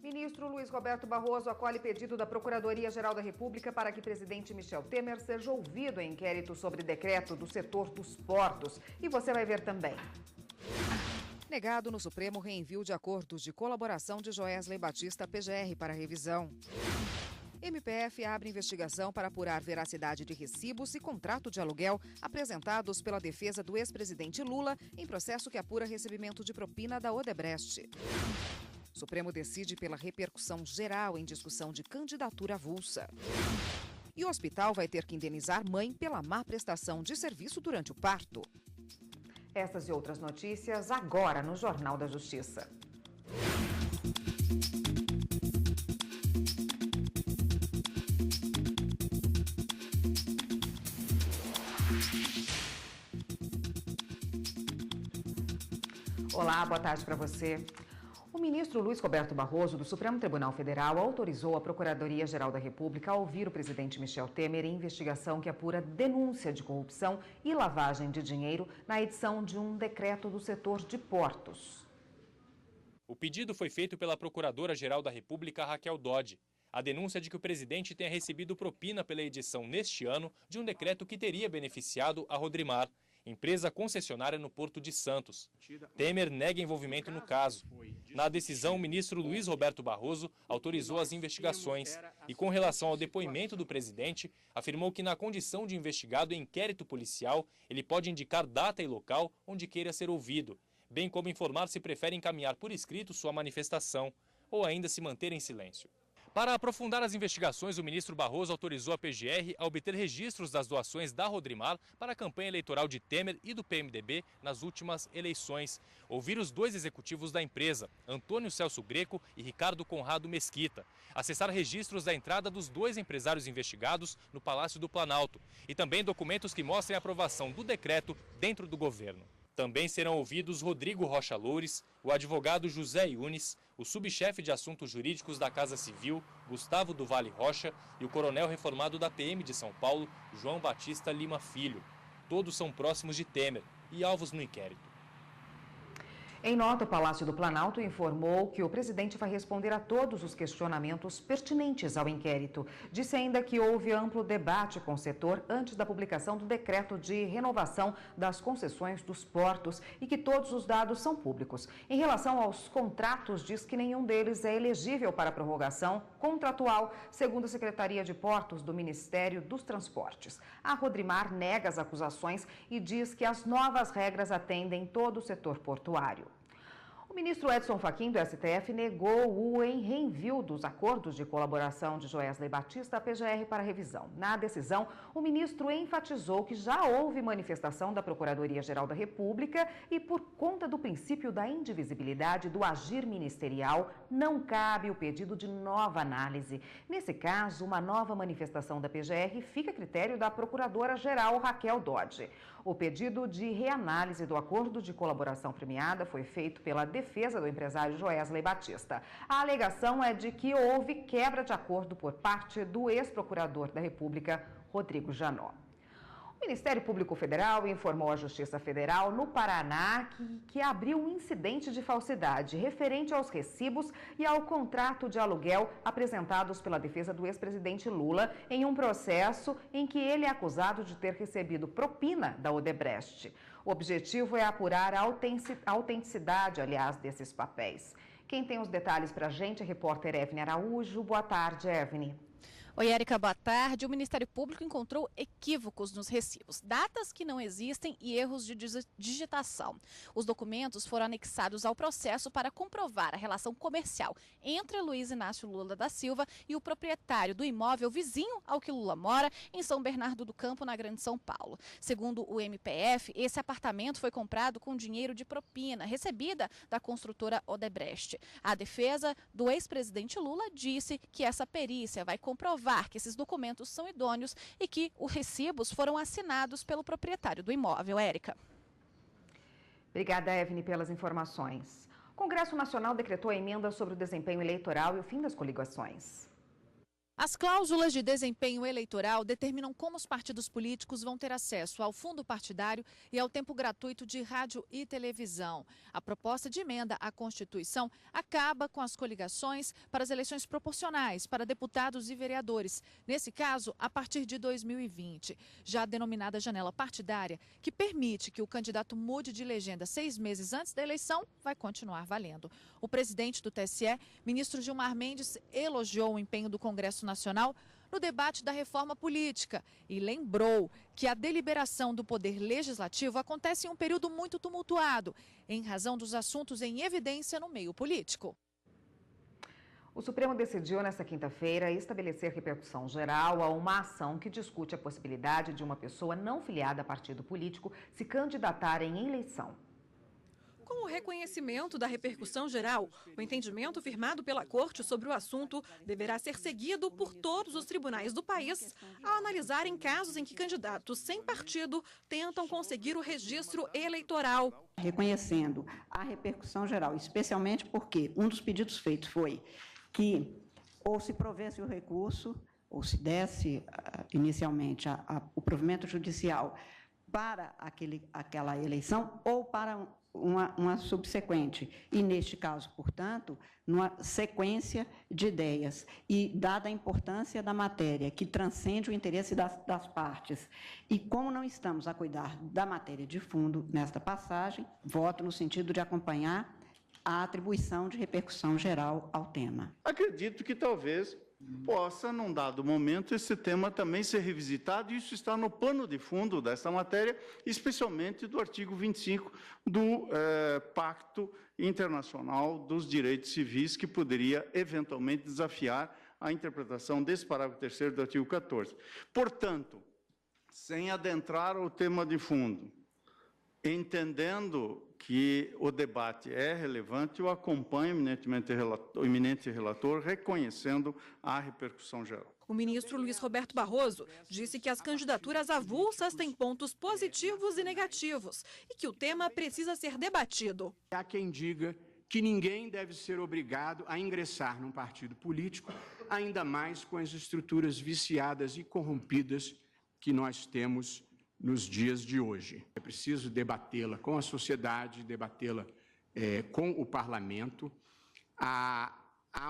Ministro Luiz Roberto Barroso acolhe pedido da Procuradoria-Geral da República para que presidente Michel Temer seja ouvido em inquérito sobre decreto do setor dos portos. E você vai ver também. Negado no Supremo reenvio de acordos de colaboração de Joesley Batista PGR para revisão. MPF abre investigação para apurar veracidade de recibos e contrato de aluguel apresentados pela defesa do ex-presidente Lula em processo que apura recebimento de propina da Odebrecht. Supremo decide pela repercussão geral em discussão de candidatura avulsa. E o hospital vai ter que indenizar mãe pela má prestação de serviço durante o parto. Essas e outras notícias agora no Jornal da Justiça. Olá, boa tarde para você. O ministro Luiz Roberto Barroso, do Supremo Tribunal Federal, autorizou a Procuradoria-Geral da República a ouvir o presidente Michel Temer em investigação que apura denúncia de corrupção e lavagem de dinheiro na edição de um decreto do setor de portos. O pedido foi feito pela Procuradora-Geral da República, Raquel Dodge. A denúncia de que o presidente tenha recebido propina pela edição neste ano de um decreto que teria beneficiado a Rodrimar, empresa concessionária no Porto de Santos. Temer nega envolvimento no caso. Na decisão, o ministro Luiz Roberto Barroso autorizou as investigações e, com relação ao depoimento do presidente, afirmou que, na condição de investigado em inquérito policial, ele pode indicar data e local onde queira ser ouvido, bem como informar se prefere encaminhar por escrito sua manifestação ou ainda se manter em silêncio. Para aprofundar as investigações, o ministro Barroso autorizou a PGR a obter registros das doações da Rodrimar para a campanha eleitoral de Temer e do PMDB nas últimas eleições. Ouvir os dois executivos da empresa, Antônio Celso Greco e Ricardo Conrado Mesquita. Acessar registros da entrada dos dois empresários investigados no Palácio do Planalto. E também documentos que mostrem a aprovação do decreto dentro do governo. Também serão ouvidos Rodrigo Rocha Loures, o advogado José Yunes, o subchefe de assuntos jurídicos da Casa Civil, Gustavo do Vale Rocha, e o coronel reformado da PM de São Paulo, João Batista Lima Filho. Todos são próximos de Temer e alvos no inquérito. Em nota, o Palácio do Planalto informou que o presidente vai responder a todos os questionamentos pertinentes ao inquérito. Disse ainda que houve amplo debate com o setor antes da publicação do decreto de renovação das concessões dos portos e que todos os dados são públicos. Em relação aos contratos, diz que nenhum deles é elegível para prorrogação contratual, segundo a Secretaria de Portos do Ministério dos Transportes. A Rodrimar nega as acusações e diz que as novas regras atendem todo o setor portuário. O ministro Edson Fachin, do STF, negou o reenvio dos acordos de colaboração de Joesley Batista à PGR para revisão. Na decisão, o ministro enfatizou que já houve manifestação da Procuradoria-Geral da República e, por conta do princípio da indivisibilidade do agir ministerial, não cabe o pedido de nova análise. Nesse caso, uma nova manifestação da PGR fica a critério da Procuradora-Geral Raquel Dodge. O pedido de reanálise do acordo de colaboração premiada foi feito pela defesa do empresário Joesley Batista. A alegação é de que houve quebra de acordo por parte do ex-procurador da República, Rodrigo Janot. O Ministério Público Federal informou à Justiça Federal no Paraná que abriu um incidente de falsidade referente aos recibos e ao contrato de aluguel apresentados pela defesa do ex-presidente Lula em um processo em que ele é acusado de ter recebido propina da Odebrecht. O objetivo é apurar a autenticidade, desses papéis. Quem tem os detalhes para a gente é a repórter Evne Araújo. Boa tarde, Evne. Oi, Érica, boa tarde. O Ministério Público encontrou equívocos nos recibos, datas que não existem e erros de digitação. Os documentos foram anexados ao processo para comprovar a relação comercial entre Luiz Inácio Lula da Silva e o proprietário do imóvel vizinho ao que Lula mora, em São Bernardo do Campo, na Grande São Paulo. Segundo o MPF, esse apartamento foi comprado com dinheiro de propina recebida da construtora Odebrecht. A defesa do ex-presidente Lula disse que essa perícia vai comprovar que esses documentos são idôneos e que os recibos foram assinados pelo proprietário do imóvel. Érica. Obrigada, Evne, pelas informações. O Congresso Nacional decretou a emenda sobre o desempenho eleitoral e o fim das coligações. As cláusulas de desempenho eleitoral determinam como os partidos políticos vão ter acesso ao fundo partidário e ao tempo gratuito de rádio e televisão. A proposta de emenda à Constituição acaba com as coligações para as eleições proporcionais para deputados e vereadores, nesse caso, a partir de 2020. Já a denominada janela partidária, que permite que o candidato mude de legenda 6 meses antes da eleição, vai continuar valendo. O presidente do TSE, ministro Gilmar Mendes, elogiou o empenho do Congresso Nacional no debate da reforma política e lembrou que a deliberação do Poder Legislativo acontece em um período muito tumultuado, em razão dos assuntos em evidência no meio político. O Supremo decidiu nesta quinta-feira estabelecer repercussão geral a uma ação que discute a possibilidade de uma pessoa não filiada a partido político se candidatar em eleição. Com o reconhecimento da repercussão geral, o entendimento firmado pela Corte sobre o assunto deverá ser seguido por todos os tribunais do país ao analisarem casos em que candidatos sem partido tentam conseguir o registro eleitoral. Reconhecendo a repercussão geral, especialmente porque um dos pedidos feitos foi que ou se provesse o recurso, ou se desse inicialmente o provimento judicial para aquela eleição ou para uma subsequente. E, neste caso, portanto, numa sequência de ideias. E, dada a importância da matéria, que transcende o interesse das partes, e como não estamos a cuidar da matéria de fundo nesta passagem, voto no sentido de acompanhar a atribuição de repercussão geral ao tema. Acredito que talvez possa, num dado momento, esse tema também ser revisitado, e isso está no pano de fundo dessa matéria, especialmente do artigo 25 do Pacto Internacional dos Direitos Civis, que poderia, eventualmente, desafiar a interpretação desse parágrafo 3º do artigo 14. Portanto, sem adentrar ao tema de fundo, entendendo que o debate é relevante, eu acompanho o eminente relator, reconhecendo a repercussão geral. O ministro Luiz Roberto Barroso disse que as candidaturas avulsas têm pontos positivos e negativos e que o tema precisa ser debatido. Há quem diga que ninguém deve ser obrigado a ingressar num partido político, ainda mais com as estruturas viciadas e corrompidas que nós temos nos dias de hoje. É preciso debatê-la com a sociedade, debatê-la com o parlamento. Há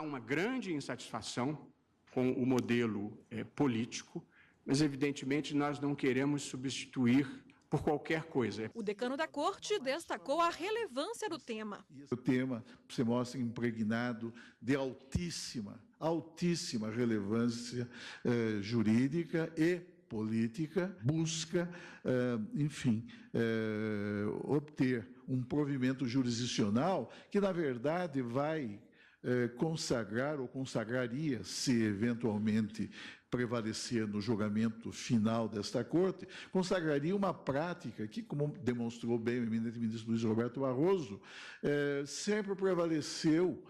uma grande insatisfação com o modelo político, mas, evidentemente, nós não queremos substituir por qualquer coisa. O decano da Corte destacou a relevância do tema. O tema se mostra impregnado de altíssima relevância jurídica e política, busca, obter um provimento jurisdicional que, na verdade, vai consagrar ou consagraria, se eventualmente prevalecer no julgamento final desta Corte, consagraria uma prática que, como demonstrou bem o eminente ministro Luiz Roberto Barroso, sempre prevaleceu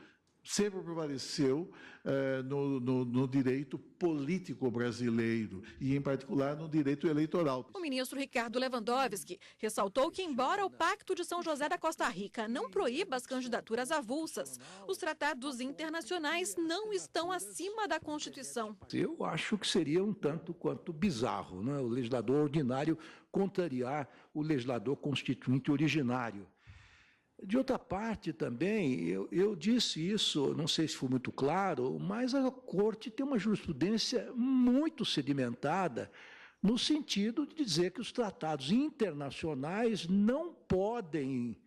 no direito político brasileiro e, em particular, no direito eleitoral. O ministro Ricardo Lewandowski ressaltou que, embora o Pacto de São José da Costa Rica não proíba as candidaturas avulsas, os tratados internacionais não estão acima da Constituição. Eu acho que seria um tanto quanto bizarro, né? O legislador ordinário contrariar o legislador constituinte originário. De outra parte, também, eu disse isso, não sei se foi muito claro, mas a Corte tem uma jurisprudência muito sedimentada no sentido de dizer que os tratados internacionais não podem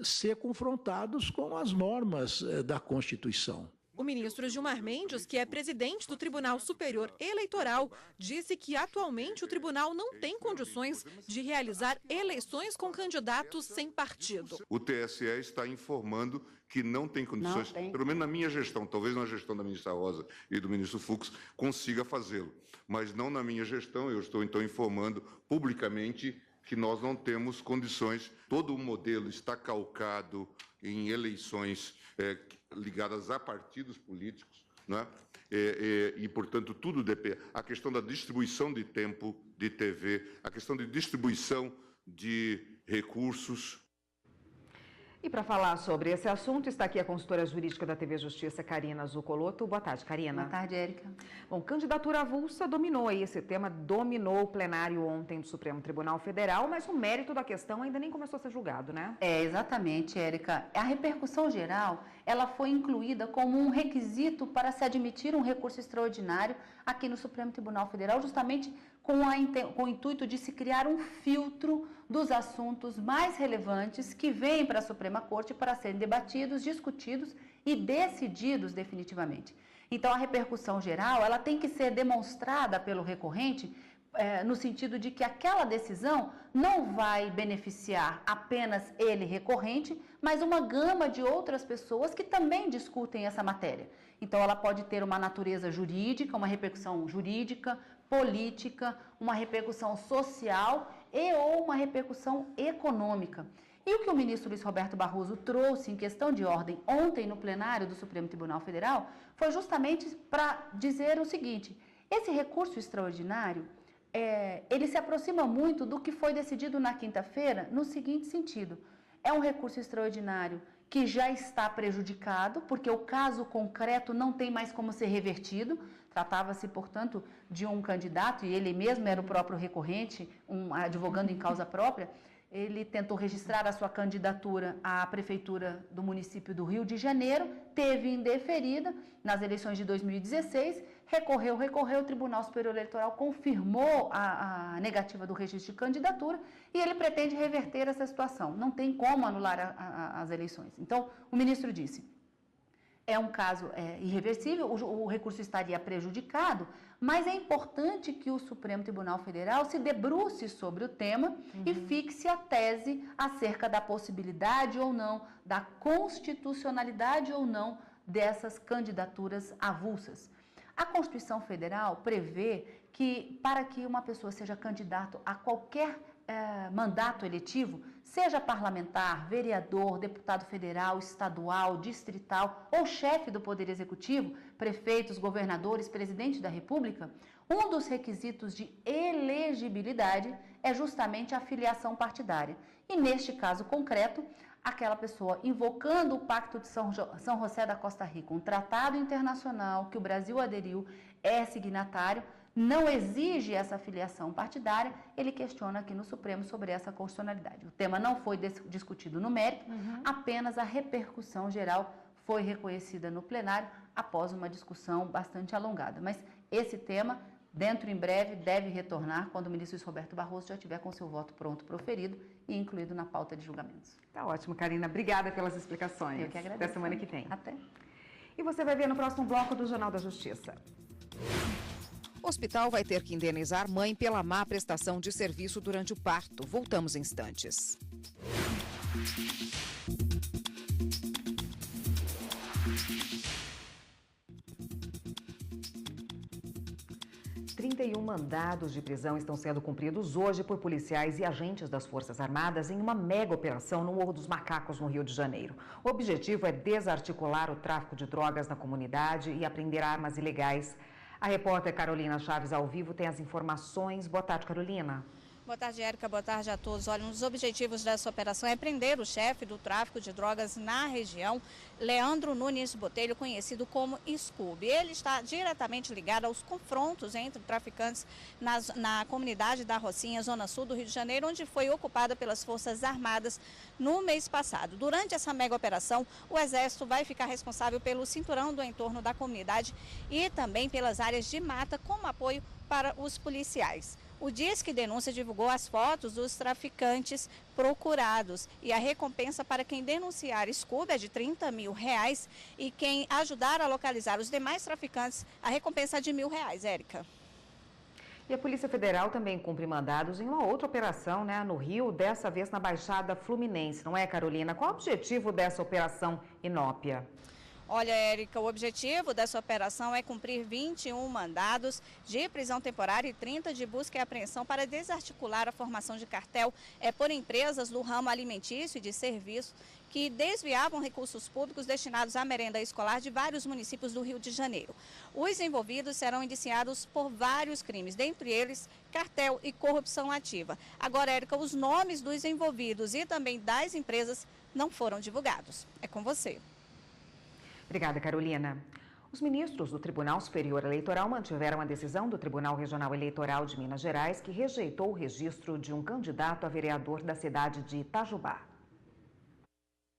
ser confrontados com as normas da Constituição. O ministro Gilmar Mendes, que é presidente do Tribunal Superior Eleitoral, disse que atualmente o tribunal não tem condições de realizar eleições com candidatos sem partido. O TSE está informando que não tem condições, pelo menos na minha gestão, talvez na gestão da ministra Rosa e do ministro Fux, consiga fazê-lo. Mas não na minha gestão, eu estou então informando publicamente que nós não temos condições. Todo o modelo está calcado em eleições ligadas a partidos políticos, né? E, portanto, tudo depende. A questão da distribuição de tempo de TV, a questão de distribuição de recursos. E para falar sobre esse assunto, está aqui a consultora jurídica da TV Justiça, Karina Zucolotto. Boa tarde, Karina. Boa tarde, Érica. Bom, candidatura avulsa dominou aí, esse tema dominou o plenário ontem do Supremo Tribunal Federal, mas o mérito da questão ainda nem começou a ser julgado, né? Exatamente, Érica. A repercussão geral, ela foi incluída como um requisito para se admitir um recurso extraordinário aqui no Supremo Tribunal Federal, justamente com o intuito de se criar um filtro dos assuntos mais relevantes que vêm para a Suprema Corte para serem debatidos, discutidos e decididos definitivamente. Então, a repercussão geral, ela tem que ser demonstrada pelo recorrente no sentido de que aquela decisão não vai beneficiar apenas ele, recorrente, mas uma gama de outras pessoas que também discutem essa matéria. Então, ela pode ter uma natureza jurídica, uma repercussão jurídica, política, uma repercussão social e ou uma repercussão econômica. E o que o ministro Luiz Roberto Barroso trouxe em questão de ordem ontem no plenário do Supremo Tribunal Federal foi justamente para dizer o seguinte: esse recurso extraordinário, ele se aproxima muito do que foi decidido na quinta-feira no seguinte sentido: é um recurso extraordinário que já está prejudicado, porque o caso concreto não tem mais como ser revertido. Tratava-se, portanto, de um candidato, e ele mesmo era o próprio recorrente, advogando em causa própria. Ele tentou registrar a sua candidatura à prefeitura do município do Rio de Janeiro, teve indeferida nas eleições de 2016, recorreu, o Tribunal Superior Eleitoral confirmou a negativa do registro de candidatura e ele pretende reverter essa situação. Não tem como anular as eleições. Então, o ministro disse: é um caso irreversível, o recurso estaria prejudicado, mas é importante que o Supremo Tribunal Federal se debruce sobre o tema e fixe a tese acerca da possibilidade ou não, da constitucionalidade ou não dessas candidaturas avulsas. A Constituição Federal prevê que, para que uma pessoa seja candidato a qualquer mandato eletivo, seja parlamentar, vereador, deputado federal, estadual, distrital ou chefe do Poder Executivo, prefeitos, governadores, presidente da República, um dos requisitos de elegibilidade é justamente a filiação partidária. E neste caso concreto, aquela pessoa invocando o Pacto de São José da Costa Rica, um tratado internacional que o Brasil aderiu, é signatário, não exige essa filiação partidária, ele questiona aqui no Supremo sobre essa constitucionalidade. O tema não foi discutido no mérito, apenas a repercussão geral foi reconhecida no plenário após uma discussão bastante alongada. Mas esse tema, dentro em breve, deve retornar quando o ministro Luiz Roberto Barroso já tiver com seu voto pronto proferido e incluído na pauta de julgamentos. Tá ótimo, Karina. Obrigada pelas explicações. Eu que agradeço. Até semana que vem. Até. E você vai ver no próximo bloco do Jornal da Justiça. O hospital vai ter que indenizar mãe pela má prestação de serviço durante o parto. Voltamos em instantes. 31 mandados de prisão estão sendo cumpridos hoje por policiais e agentes das Forças Armadas em uma mega operação no Morro dos Macacos, no Rio de Janeiro. O objetivo é desarticular o tráfico de drogas na comunidade e apreender armas ilegais. A repórter Carolina Chaves, ao vivo, tem as informações. Boa tarde, Carolina. Boa tarde, Érica. Boa tarde a todos. Olha, um dos objetivos dessa operação é prender o chefe do tráfico de drogas na região, Leandro Nunes Botelho, conhecido como Scooby. Ele está diretamente ligado aos confrontos entre traficantes na comunidade da Rocinha, zona sul do Rio de Janeiro, onde foi ocupada pelas Forças Armadas no mês passado. Durante essa mega operação, o Exército vai ficar responsável pelo cinturão do entorno da comunidade e também pelas áreas de mata, como apoio para os policiais. O Disque Denúncia divulgou as fotos dos traficantes procurados e a recompensa para quem denunciar Scooby é de R$30 mil e quem ajudar a localizar os demais traficantes, a recompensa é de R$1.000, Érica. E a Polícia Federal também cumpre mandados em uma outra operação, né, no Rio, dessa vez na Baixada Fluminense, não é, Carolina? Qual o objetivo dessa operação Inópia? Olha, Érica, o objetivo dessa operação é cumprir 21 mandados de prisão temporária e 30 de busca e apreensão para desarticular a formação de cartel por empresas do ramo alimentício e de serviço que desviavam recursos públicos destinados à merenda escolar de vários municípios do Rio de Janeiro. Os envolvidos serão indiciados por vários crimes, dentre eles cartel e corrupção ativa. Agora, Érica, os nomes dos envolvidos e também das empresas não foram divulgados. É com você. Obrigada, Carolina. Os ministros do Tribunal Superior Eleitoral mantiveram a decisão do Tribunal Regional Eleitoral de Minas Gerais, que rejeitou o registro de um candidato a vereador da cidade de Itajubá.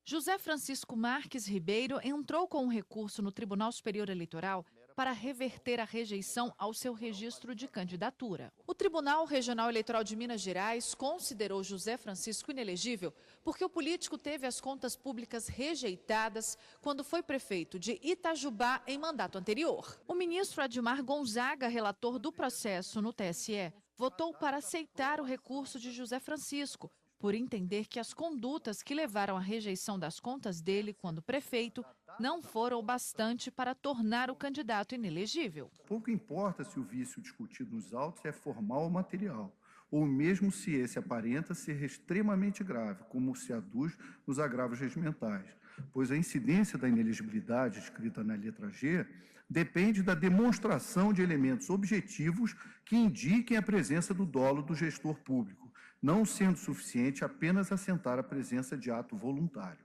José Francisco Marques Ribeiro entrou com um recurso no Tribunal Superior Eleitoral para reverter a rejeição ao seu registro de candidatura. O Tribunal Regional Eleitoral de Minas Gerais considerou José Francisco inelegível porque o político teve as contas públicas rejeitadas quando foi prefeito de Itajubá em mandato anterior. O ministro Adilmar Gonzaga, relator do processo no TSE, votou para aceitar o recurso de José Francisco, por entender que as condutas que levaram à rejeição das contas dele quando prefeito não foram o bastante para tornar o candidato inelegível. Pouco importa se o vício discutido nos autos é formal ou material, ou mesmo se esse aparenta ser extremamente grave, como se aduz nos agravos regimentais, pois a incidência da inelegibilidade escrita na letra G depende da demonstração de elementos objetivos que indiquem a presença do dolo do gestor público, não sendo suficiente apenas assentar a presença de ato voluntário.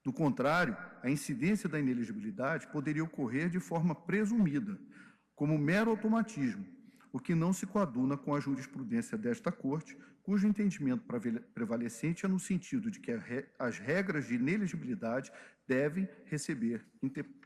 Do contrário, a incidência da inelegibilidade poderia ocorrer de forma presumida, como mero automatismo, o que não se coaduna com a jurisprudência desta Corte, cujo entendimento prevalecente é no sentido de que as regras de inelegibilidade devem receber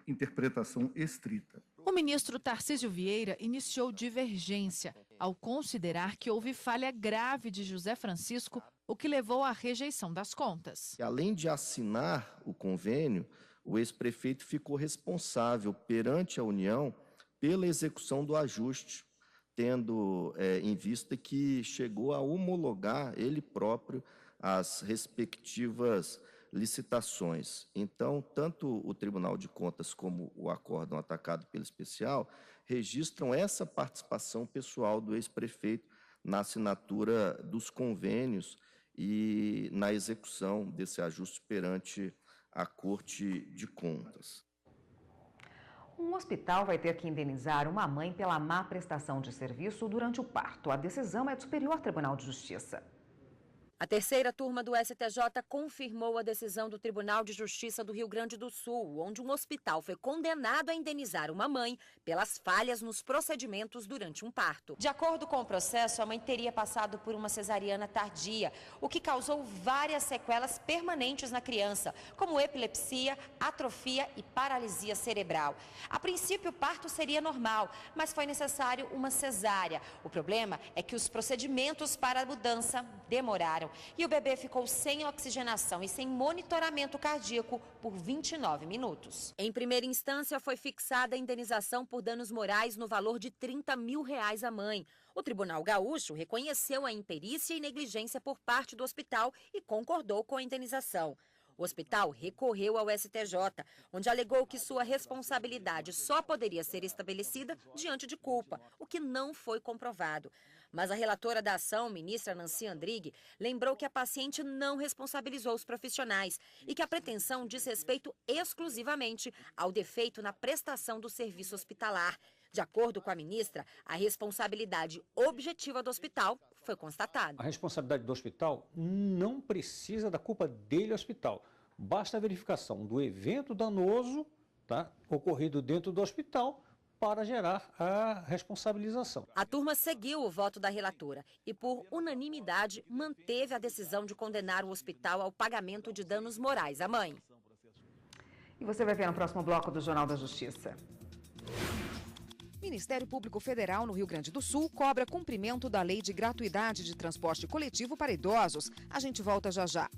interpretação estrita. O ministro Tarcísio Vieira iniciou divergência ao considerar que houve falha grave de José Francisco, o que levou à rejeição das contas. Além de assinar o convênio, o ex-prefeito ficou responsável perante a União pela execução do ajuste, tendo em vista que chegou a homologar ele próprio as respectivas licitações. Então, tanto o Tribunal de Contas como o acórdão atacado pelo especial registram essa participação pessoal do ex-prefeito na assinatura dos convênios e na execução desse ajuste perante a Corte de Contas. Um hospital vai ter que indenizar uma mãe pela má prestação de serviço durante o parto. A decisão é do Superior Tribunal de Justiça. A terceira turma do STJ confirmou a decisão do Tribunal de Justiça do Rio Grande do Sul, onde um hospital foi condenado a indenizar uma mãe pelas falhas nos procedimentos durante um parto. De acordo com o processo, a mãe teria passado por uma cesariana tardia, o que causou várias sequelas permanentes na criança, como epilepsia, atrofia e paralisia cerebral. A princípio, o parto seria normal, mas foi necessário uma cesárea. O problema é que os procedimentos para a mudança demoraram. E o bebê ficou sem oxigenação e sem monitoramento cardíaco por 29 minutos. Em primeira instância, foi fixada a indenização por danos morais no valor de R$30 mil à mãe. O Tribunal Gaúcho reconheceu a imperícia e negligência por parte do hospital e concordou com a indenização. O hospital recorreu ao STJ, onde alegou que sua responsabilidade só poderia ser estabelecida diante de culpa, o que não foi comprovado. Mas a relatora da ação, ministra Nancy Andrighi, lembrou que a paciente não responsabilizou os profissionais e que a pretensão diz respeito exclusivamente ao defeito na prestação do serviço hospitalar. De acordo com a ministra, a responsabilidade objetiva do hospital foi constatada. A responsabilidade do hospital não precisa da culpa dele, hospital. Basta a verificação do evento danoso, ocorrido dentro do hospital, para gerar a responsabilização. A turma seguiu o voto da relatora e, por unanimidade, manteve a decisão de condenar o hospital ao pagamento de danos morais à mãe. E você vai ver no próximo bloco do Jornal da Justiça. Ministério Público Federal no Rio Grande do Sul cobra cumprimento da lei de gratuidade de transporte coletivo para idosos. A gente volta já já.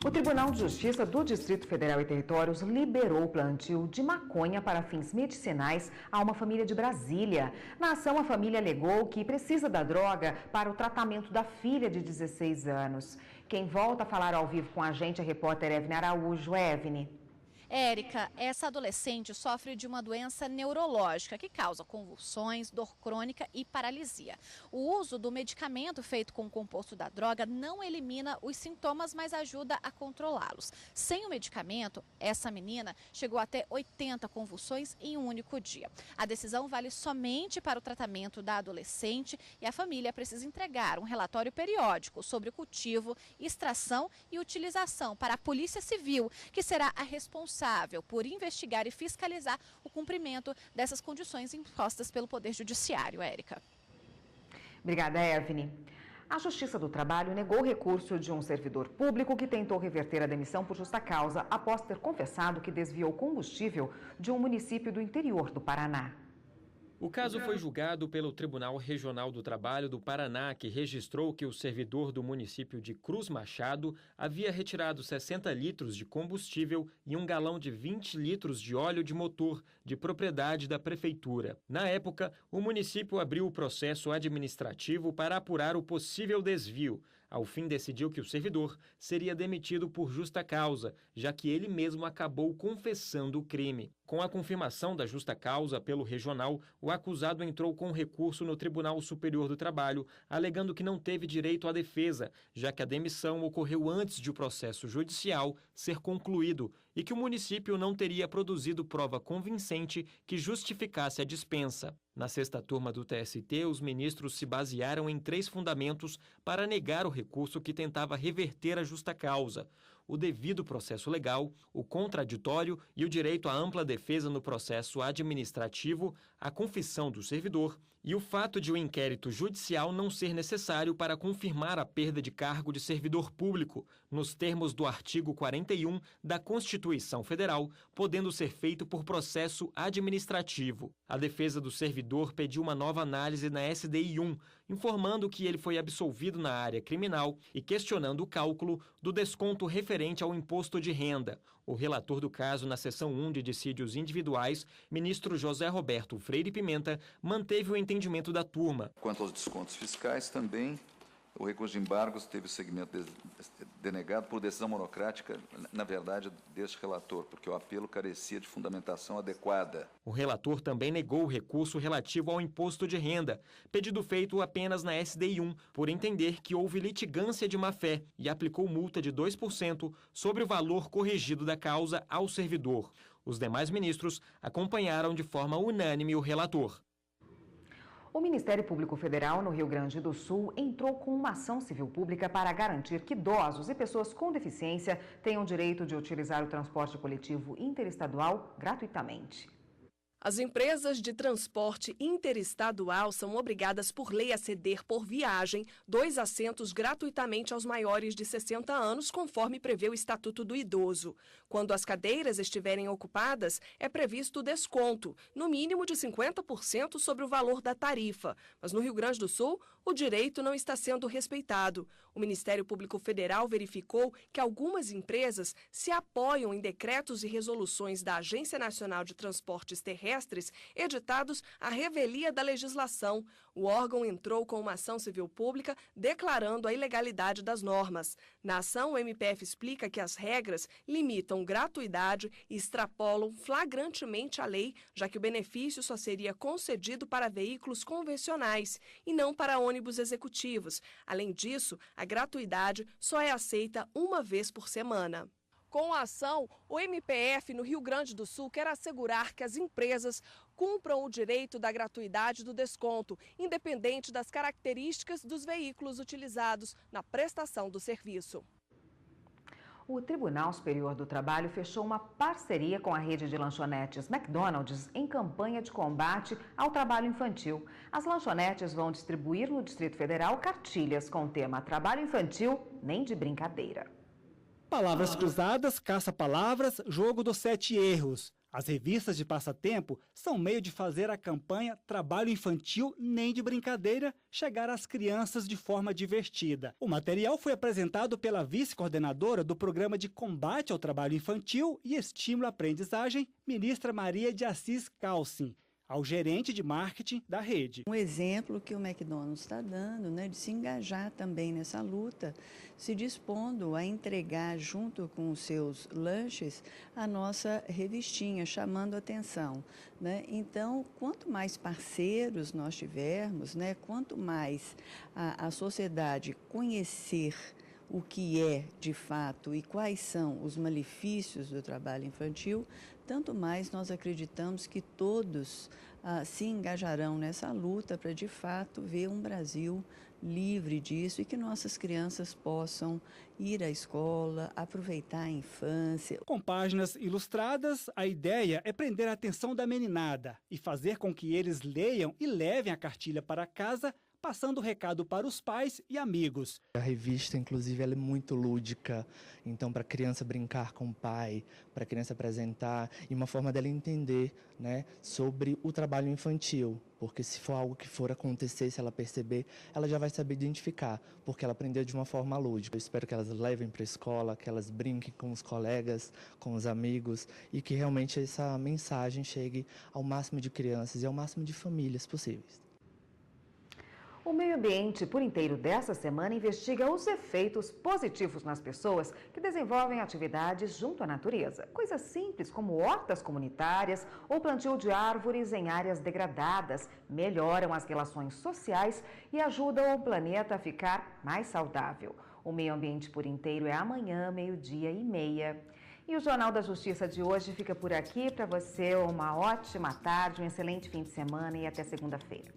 O Tribunal de Justiça do Distrito Federal e Territórios liberou o plantio de maconha para fins medicinais a uma família de Brasília. Na ação, a família alegou que precisa da droga para o tratamento da filha de 16 anos. Quem volta a falar ao vivo com a gente é a repórter Evne Araújo. Evne. Érica, essa adolescente sofre de uma doença neurológica que causa convulsões, dor crônica e paralisia. O uso do medicamento feito com o composto da droga não elimina os sintomas, mas ajuda a controlá-los. Sem o medicamento, essa menina chegou até 80 convulsões em um único dia. A decisão vale somente para o tratamento da adolescente e a família precisa entregar um relatório periódico sobre o cultivo, extração e utilização para a Polícia Civil, que será a responsável por investigar e fiscalizar o cumprimento dessas condições impostas pelo Poder Judiciário. Érica. Obrigada, Evne. A Justiça do Trabalho negou o recurso de um servidor público que tentou reverter a demissão por justa causa após ter confessado que desviou combustível de um município do interior do Paraná. O caso foi julgado pelo Tribunal Regional do Trabalho do Paraná, que registrou que o servidor do município de Cruz Machado havia retirado 60 litros de combustível e um galão de 20 litros de óleo de motor, de propriedade da prefeitura. Na época, o município abriu o processo administrativo para apurar o possível desvio. Ao fim, decidiu que o servidor seria demitido por justa causa, já que ele mesmo acabou confessando o crime. Com a confirmação da justa causa pelo regional, o acusado entrou com recurso no Tribunal Superior do Trabalho, alegando que não teve direito à defesa, já que a demissão ocorreu antes de o processo judicial ser concluído e que o município não teria produzido prova convincente que justificasse a dispensa. Na sexta turma do TST, os ministros se basearam em 3 fundamentos para negar o recurso que tentava reverter a justa causa: o devido processo legal, o contraditório e o direito à ampla defesa no processo administrativo, a confissão do servidor e o fato de o inquérito judicial não ser necessário para confirmar a perda de cargo de servidor público, nos termos do artigo 41 da Constituição Federal, podendo ser feito por processo administrativo. A defesa do servidor pediu uma nova análise na SDI 1, informando que ele foi absolvido na área criminal e questionando o cálculo do desconto referente ao imposto de renda. O relator do caso na seção 1 de dissídios individuais, ministro José Roberto Freire Pimenta, manteve o entendimento da turma. Quanto aos descontos fiscais, também o recurso de embargos teve segmento denegado por decisão monocrática, na verdade, deste relator, porque o apelo carecia de fundamentação adequada. O relator também negou o recurso relativo ao imposto de renda, pedido feito apenas na SDI 1, por entender que houve litigância de má-fé e aplicou multa de 2% sobre o valor corrigido da causa ao servidor. Os demais ministros acompanharam de forma unânime o relator. O Ministério Público Federal, no Rio Grande do Sul, entrou com uma ação civil pública para garantir que idosos e pessoas com deficiência tenham direito de utilizar o transporte coletivo interestadual gratuitamente. As empresas de transporte interestadual são obrigadas por lei a ceder por viagem 2 assentos gratuitamente aos maiores de 60 anos, conforme prevê o Estatuto do Idoso. Quando as cadeiras estiverem ocupadas, é previsto desconto, no mínimo de 50% sobre o valor da tarifa. Mas no Rio Grande do Sul, o direito não está sendo respeitado. O Ministério Público Federal verificou que algumas empresas se apoiam em decretos e resoluções da Agência Nacional de Transportes Terrestres editados à revelia da legislação. O órgão entrou com uma ação civil pública declarando a ilegalidade das normas. Na ação, o MPF explica que as regras limitam gratuidade e extrapolam flagrantemente a lei, já que o benefício só seria concedido para veículos convencionais e não para ônibus executivos. Além disso, a gratuidade só é aceita uma vez por semana. Com a ação, o MPF no Rio Grande do Sul quer assegurar que as empresas cumpram o direito da gratuidade do desconto, independente das características dos veículos utilizados na prestação do serviço. O Tribunal Superior do Trabalho fechou uma parceria com a rede de lanchonetes McDonald's em campanha de combate ao trabalho infantil. As lanchonetes vão distribuir no Distrito Federal cartilhas com o tema Trabalho Infantil nem de brincadeira. Palavras cruzadas, caça-palavras, jogo dos 7 erros. As revistas de passatempo são meio de fazer a campanha Trabalho Infantil Nem de Brincadeira chegar às crianças de forma divertida. O material foi apresentado pela vice-coordenadora do Programa de Combate ao Trabalho Infantil e Estímulo à Aprendizagem, ministra Maria de Assis Calcin, ao gerente de marketing da rede. Um exemplo que o McDonald's está dando, né, de se engajar também nessa luta, se dispondo a entregar junto com os seus lanches a nossa revistinha, chamando atenção, né? Então, quanto mais parceiros nós tivermos, né, quanto mais a sociedade conhecer o que é de fato e quais são os malefícios do trabalho infantil, tanto mais nós acreditamos que todos se engajarão nessa luta para, de fato, ver um Brasil livre disso e que nossas crianças possam ir à escola, aproveitar a infância. Com páginas ilustradas, a ideia é prender a atenção da meninada e fazer com que eles leiam e levem a cartilha para casa, passando o recado para os pais e amigos. A revista, inclusive, ela é muito lúdica, então para a criança brincar com o pai, para a criança apresentar, e uma forma dela entender, né, sobre o trabalho infantil, porque se for algo que for acontecer, se ela perceber, ela já vai saber identificar, porque ela aprendeu de uma forma lúdica. Eu espero que elas levem para a escola, que elas brinquem com os colegas, com os amigos, e que realmente essa mensagem chegue ao máximo de crianças e ao máximo de famílias possíveis. O Meio Ambiente por Inteiro dessa semana investiga os efeitos positivos nas pessoas que desenvolvem atividades junto à natureza. Coisas simples como hortas comunitárias ou plantio de árvores em áreas degradadas melhoram as relações sociais e ajudam o planeta a ficar mais saudável. O Meio Ambiente por Inteiro é amanhã, 12h30. E o Jornal da Justiça de hoje fica por aqui. Para você, uma ótima tarde, um excelente fim de semana e até segunda-feira.